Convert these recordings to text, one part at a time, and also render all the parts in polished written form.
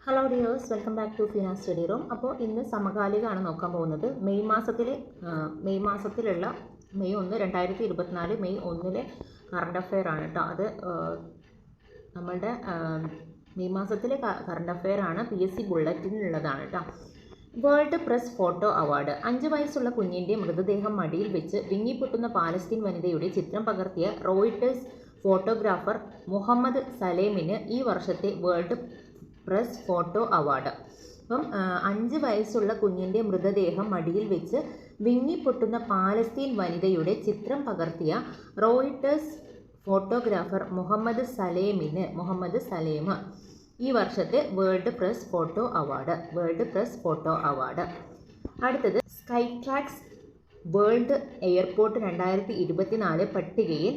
Hello dears, welcome back to finance study room. അപ്പോൾ ഇന്ന് സമകാലികമാണ് നോക്കാൻ പോകുന്നത്. മെയ് മാസത്തിലുള്ള മെയ് 1 2024 മെയ് 1 കറണ്ട് അഫെയർ ആണ് കേട്ടോ. അത് നമ്മളുടെ മെയ് മാസത്തിലെ കറണ്ട് അഫെയർ ആണ്, PSC ബുള്ളറ്റിനുള്ളതാണ് കേട്ടോ. World press photo award. 5 വയസ്സുള്ള കുഞ്ഞിൻ്റെ മൃതദേഹം മടിയിൽ വെച്ച് വിങ്ങിപ്പൊട്ടുന്ന പാലസ്തീൻ വനിതയുടെ ചിത്രം പകർത്തിയ റോയിട്ടേഴ്സ് ഫോട്ടോഗ്രാഫർ മുഹമ്മദ് സലേമിന് ഈ വർഷത്തെ വേൾഡ് പ്രസ് ഫോട്ടോ അവാർഡ്. അപ്പം 5 വയസ്സുള്ള കുഞ്ഞിൻ്റെ മൃതദേഹം മടിയിൽ വെച്ച് വിങ്ങിപ്പൊട്ടുന്ന പാലസ്തീൻ വനിതയുടെ ചിത്രം പകർത്തിയ റോയിട്ടേഴ്സ് ഫോട്ടോഗ്രാഫർ മുഹമ്മദ് സലേം ഈ വർഷത്തെ വേൾഡ് പ്രസ് ഫോട്ടോ അവാർഡ്. അടുത്തത് സ്കൈട്രാക്സ് വേൾഡ് എയർപോർട്ട് 2024 പട്ടികയിൽ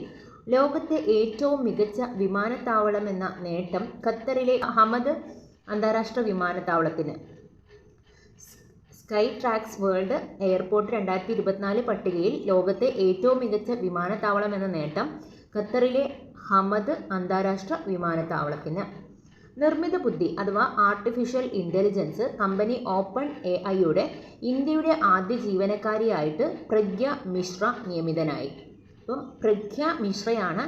ലോകത്തെ ഏറ്റവും മികച്ച വിമാനത്താവളമെന്ന നേട്ടം ഖത്തറിലെ ഹമദ് അന്താരാഷ്ട്ര വിമാനത്താവളത്തിന്. സ്കൈട്രാക്സ് വേൾഡ് എയർപോർട്ട് 2024 പട്ടികയിൽ ലോകത്തെ ഏറ്റവും മികച്ച വിമാനത്താവളമെന്ന നേട്ടം ഖത്തറിലെ ഹമദ് അന്താരാഷ്ട്ര വിമാനത്താവളത്തിന്. നിർമ്മിത ബുദ്ധി അഥവാ ആർട്ടിഫിഷ്യൽ ഇൻ്റലിജൻസ് കമ്പനി ഓപ്പൺ AI-യുടെ ഇന്ത്യയുടെ ആദ്യ ജീവനക്കാരിയായിട്ട് പ്രഗ്യ മിശ്ര നിയമിതനായി. അപ്പം പ്രഗ്യ മിശ്രയാണ്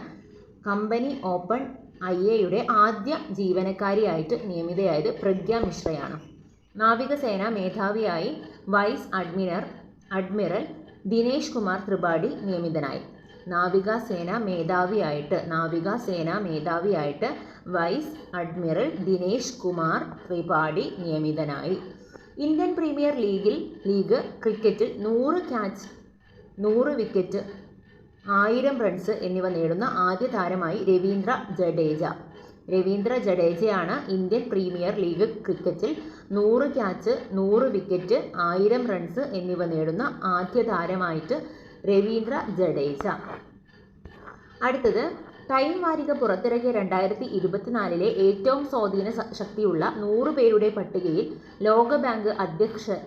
കമ്പനി ഓപ്പൺ AI-യുടെ ആദ്യ ജീവനക്കാരിയായിട്ട് നിയമിതയായത്. പ്രഗ്യ മിശ്രയാണ്. നാവികസേന മേധാവിയായി വൈസ് അഡ്മിറൽ ദിനേശ് കുമാർ ത്രിപാഠി നിയമിതനായി. നാവികസേന മേധാവിയായിട്ട് വൈസ് അഡ്മിറൽ ദിനേശ് കുമാർ ത്രിപാഠി നിയമിതനായി. ഇന്ത്യൻ പ്രീമിയർ ലീഗ് ക്രിക്കറ്റിൽ 100 വിക്കറ്റ് 1000 റൺസ് എന്നിവ നേടുന്ന ആദ്യ താരമായി രവീന്ദ്ര ജഡേജയാണ് ഇന്ത്യൻ പ്രീമിയർ ലീഗ് ക്രിക്കറ്റിൽ 100 ക്യാച്ച് 100 വിക്കറ്റ് 1000 റൺസ് എന്നിവ നേടുന്ന ആദ്യ താരമായിട്ട് രവീന്ദ്ര ജഡേജ. അടുത്തത് ടൈം വാരിക പുറത്തിറക്കിയ 2024 ഏറ്റവും സ്വാധീന ശക്തിയുള്ള 100 പേരുടെ പട്ടികയിൽ ലോകബാങ്ക്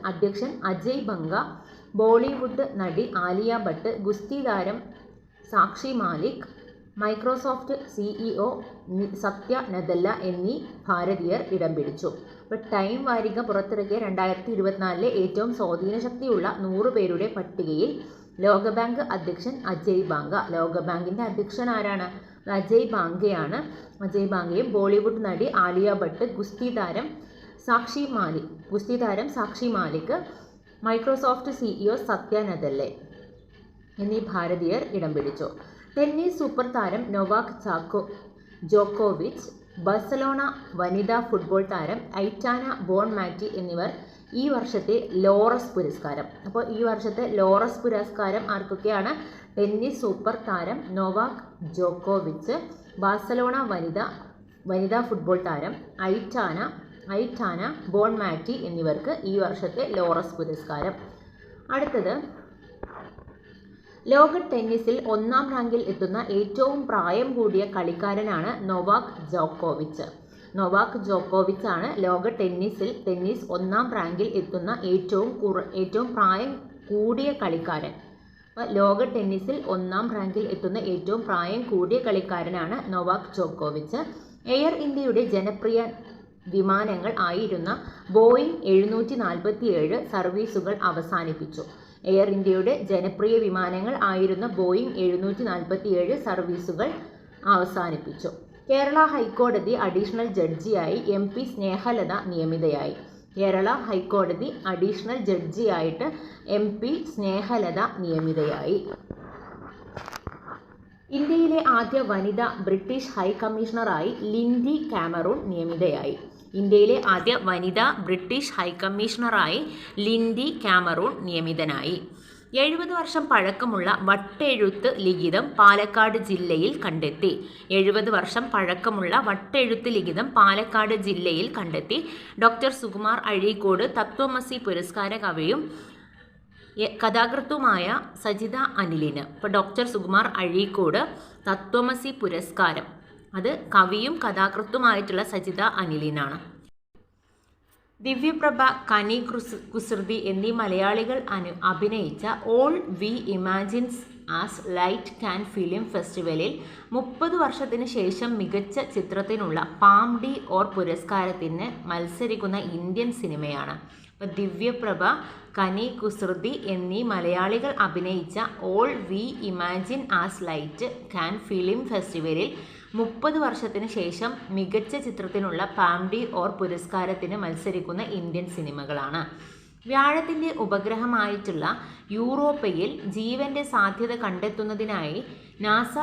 അധ്യക്ഷൻ അജയ് ബംഗ, ബോളിവുഡ് നടി ആലിയ ഭട്ട്, ഗുസ്തി താരം സാക്ഷി മാലിക്, മൈക്രോസോഫ്റ്റ് CEO സത്യ നദല്ല എന്നീ ഭാരതീയർ ഇടം പിടിച്ചു. അപ്പോൾ ടൈം വാരിക പുറത്തിറക്കിയ 2024 ഏറ്റവും സ്വാധീന ശക്തിയുള്ള 100 പേരുടെ പട്ടികയിൽ ലോകബാങ്ക് അധ്യക്ഷൻ അജയ് ബാങ്ക. ലോകബാങ്കിൻ്റെ അധ്യക്ഷൻ ആരാണ്? അജയ് ബാങ്കയും ബോളിവുഡ് നടി ആലിയ ഭട്ട്, ഗുസ്തി താരം സാക്ഷി മാലിക്, മൈക്രോസോഫ്റ്റ് CEO സത്യ നദല്ല എന്നീ ഭാരതീയർ ഇടം പിടിച്ചു. ടെന്നീസ് സൂപ്പർ താരം നൊവാക് ജോക്കോവിച്ച്, ബാഴ്സലോണ വനിതാ ഫുട്ബോൾ താരം ഐറ്റാന ബോൺമാറ്റി എന്നിവർ ഈ വർഷത്തെ ലോറസ് പുരസ്കാരം. അപ്പോൾ ഈ വർഷത്തെ ലോറസ് പുരസ്കാരം ആർക്കൊക്കെയാണ്? ടെന്നീസ് സൂപ്പർ താരം നൊവാക് ജോക്കോവിച്ച്, ബാഴ്സലോണ വനിതാ ഫുട്ബോൾ താരം ഐറ്റാന ബോൺമാറ്റി എന്നിവർക്ക് ഈ വർഷത്തെ ലോറസ് പുരസ്കാരം. അടുത്തത് ലോക ടെന്നീസിൽ 1-ാം റാങ്കിൽ എത്തുന്ന ഏറ്റവും പ്രായം കൂടിയ കളിക്കാരനാണ് നൊവാക് ജോക്കോവിച്ച് ആണ് ലോക ടെന്നീസ് 1-ാം റാങ്കിൽ എത്തുന്ന ഏറ്റവും പ്രായം കൂടിയ കളിക്കാരൻ. ലോക ടെന്നീസിൽ 1-ാം റാങ്കിൽ എത്തുന്ന ഏറ്റവും പ്രായം കൂടിയ കളിക്കാരനാണ് നൊവാക് ജോക്കോവിച്ച്. എയർ ഇന്ത്യയുടെ ജനപ്രിയ വിമാനങ്ങൾ ആയിരുന്ന ബോയിങ് 747 സർവീസുകൾ അവസാനിപ്പിച്ചു. എയർ ഇന്ത്യയുടെ ജനപ്രിയ വിമാനങ്ങൾ ആയിരുന്ന ബോയിങ് 747 സർവീസുകൾ അവസാനിപ്പിച്ചു. കേരള ഹൈക്കോടതി അഡീഷണൽ ജഡ്ജിയായി MP സ്നേഹലത നിയമിതയായി. കേരള ഹൈക്കോടതി അഡീഷണൽ ജഡ്ജിയായിട്ട് MP സ്നേഹലത നിയമിതയായി. ഇന്ത്യയിലെ ആദ്യ വനിതാ ബ്രിട്ടീഷ് ഹൈക്കമ്മീഷണറായി ലിൻഡി കാമറൂൺ നിയമിതയായി. ഇന്ത്യയിലെ ആദ്യ വനിതാ ബ്രിട്ടീഷ് ഹൈക്കമ്മീഷണറായി ലിൻഡി കാമറൂൺ നിയമിതനായി. 70 വർഷം പഴക്കമുള്ള വട്ടെഴുത്ത് ലിഖിതം പാലക്കാട് ജില്ലയിൽ കണ്ടെത്തി. 70 വർഷം പഴക്കമുള്ള വട്ടെഴുത്ത് ലിഖിതം പാലക്കാട് ജില്ലയിൽ കണ്ടെത്തി. ഡോക്ടർ സുകുമാർ അഴീക്കോട് തത്വമസി പുരസ്കാര കവിയും കഥാകൃത്തുമായ സജിത അനിലിന്. ഇപ്പോൾ ഡോക്ടർ സുകുമാർ അഴീക്കോട് തത്വമസി പുരസ്കാരം അത് കവിയും കഥാകൃത്തുമായിട്ടുള്ള സജിത അനിലിനാണ്. ദിവ്യപ്രഭ, കനി കുസൃതി എന്നീ മലയാളികൾ അഭിനയിച്ച all we imagines as light Cannes film ഫെസ്റ്റിവലിൽ 30 വർഷത്തിന് ശേഷം മികച്ച ചിത്രത്തിനുള്ള പാം ഡി ഓർ പുരസ്കാരത്തിന് മത്സരിക്കുന്ന ഇന്ത്യൻ സിനിമയാണ്. അപ്പോൾ ദിവ്യപ്രഭ, കനി കുസൃതി എന്നീ മലയാളികൾ അഭിനയിച്ച all we imagine as light Cannes film ഫെസ്റ്റിവലിൽ 30 വർഷത്തിന് ശേഷം മികച്ച ചിത്രത്തിനുള്ള പാം ഡി ഓർ പുരസ്കാരത്തിന് മത്സരിക്കുന്ന ഇന്ത്യൻ സിനിമകളാണ്. വ്യാഴത്തിൻ്റെ ഉപഗ്രഹമായിട്ടുള്ള യൂറോപ്പയിൽ ജീവൻ്റെ സാധ്യത കണ്ടെത്തുന്നതിനായി നാസ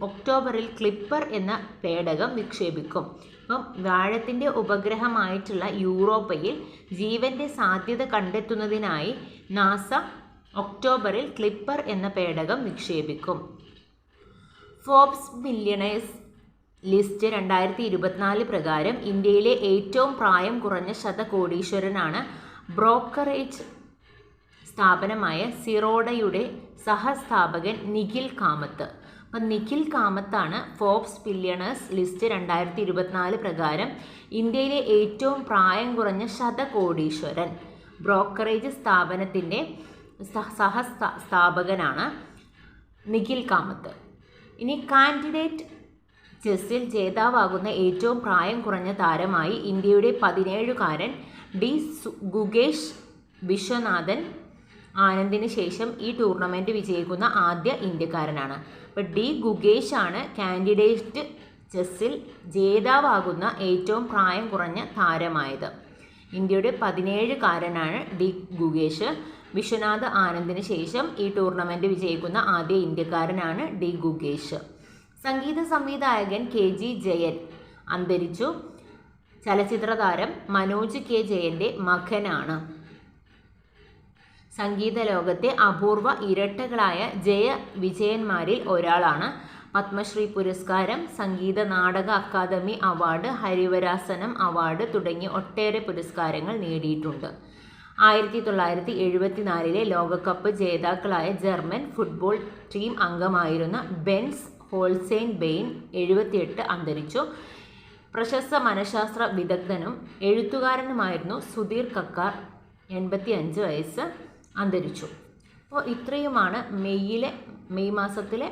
ഒക്ടോബറിൽ ക്ലിപ്പർ എന്ന പേടകം വിക്ഷേപിക്കും. അപ്പം വ്യാഴത്തിൻ്റെ ഉപഗ്രഹമായിട്ടുള്ള യൂറോപ്പയിൽ ജീവൻ്റെ സാധ്യത കണ്ടെത്തുന്നതിനായി നാസ ഒക്ടോബറിൽ ക്ലിപ്പർ എന്ന പേടകം വിക്ഷേപിക്കും. ഫോബ്സ് ബില്യണേഴ്സ് ലിസ്റ്റ് 2024 പ്രകാരം ഇന്ത്യയിലെ ഏറ്റവും പ്രായം കുറഞ്ഞ ശതകോടീശ്വരനാണ് ബ്രോക്കറേജ് സ്ഥാപനമായ സിറോഡയുടെ സഹസ്ഥാപകൻ നിഖിൽ കാമത്ത്. അപ്പം നിഖിൽ കാമത്താണ് ഫോബ്സ് ബില്യണേഴ്സ് ലിസ്റ്റ് 2024 പ്രകാരം ഇന്ത്യയിലെ ഏറ്റവും പ്രായം കുറഞ്ഞ ശതകോടീശ്വരൻ. ബ്രോക്കറേജ് സ്ഥാപനത്തിൻ്റെ സഹസ്ഥാപകനാണ് നിഖിൽ കാമത്ത്. ഇനി കാൻഡിഡേറ്റ് ചെസ്സിൽ ജേതാവാകുന്ന ഏറ്റവും പ്രായം കുറഞ്ഞ താരമായി ഇന്ത്യയുടെ 17കാരൻ ഡി ഗുകേഷ് വിശ്വനാഥൻ ആനന്ദിന് ശേഷം ഈ ടൂർണമെൻറ്റ് വിജയിക്കുന്ന ആദ്യ ഇന്ത്യക്കാരനാണ്. അപ്പോൾ ഡി ഗുകേഷ് ആണ് കാൻഡിഡേറ്റ് ചെസ്സിൽ ജേതാവാകുന്ന ഏറ്റവും പ്രായം കുറഞ്ഞ താരമായത്. ഇന്ത്യയുടെ 17കാരനാണ് ഡി ഗുകേഷ്. വിശ്വനാഥ് ആനന്ദിന് ശേഷം ഈ ടൂർണമെൻറ്റ് വിജയിക്കുന്ന ആദ്യ ഇന്ത്യക്കാരനാണ് ഡി ഗുകേഷ്. സംഗീത സംവിധായകൻ KG ജയൻ അന്തരിച്ചു. ചലച്ചിത്ര താരം മനോജ് K ജയൻ്റെ മകനാണ്. സംഗീത ലോകത്തെ അപൂർവ ഇരട്ടകളായ ജയ വിജയന്മാരിൽ ഒരാളാണ്. പത്മശ്രീ പുരസ്കാരം, Sangeetha Nataka academy award, Harivarasanam award തുടങ്ങിയ ഒട്ടേറെ പുരസ്കാരങ്ങൾ നേടിയിട്ടുണ്ട്. 1974 ലോകകപ്പ് ജേതാക്കളായ ജർമ്മൻ ഫുട്ബോൾ ടീം അംഗമായിരുന്ന ബെൻസ് ഹോൾസെയ്ൻ ബെയിൻ 78 അന്തരിച്ചു. പ്രശസ്ത മനഃശാസ്ത്ര വിദഗ്ധനും എഴുത്തുകാരനുമായിരുന്നു സുധീർ കക്കാർ 85 വയസ്സ് അന്തരിച്ചു. അപ്പോൾ ഇത്രയുമാണ് മെയ് മാസത്തിലെ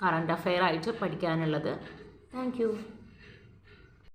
കറണ്ട് അഫെയർ ആയിട്ട് പഠിക്കാനുള്ളത്. Thank you.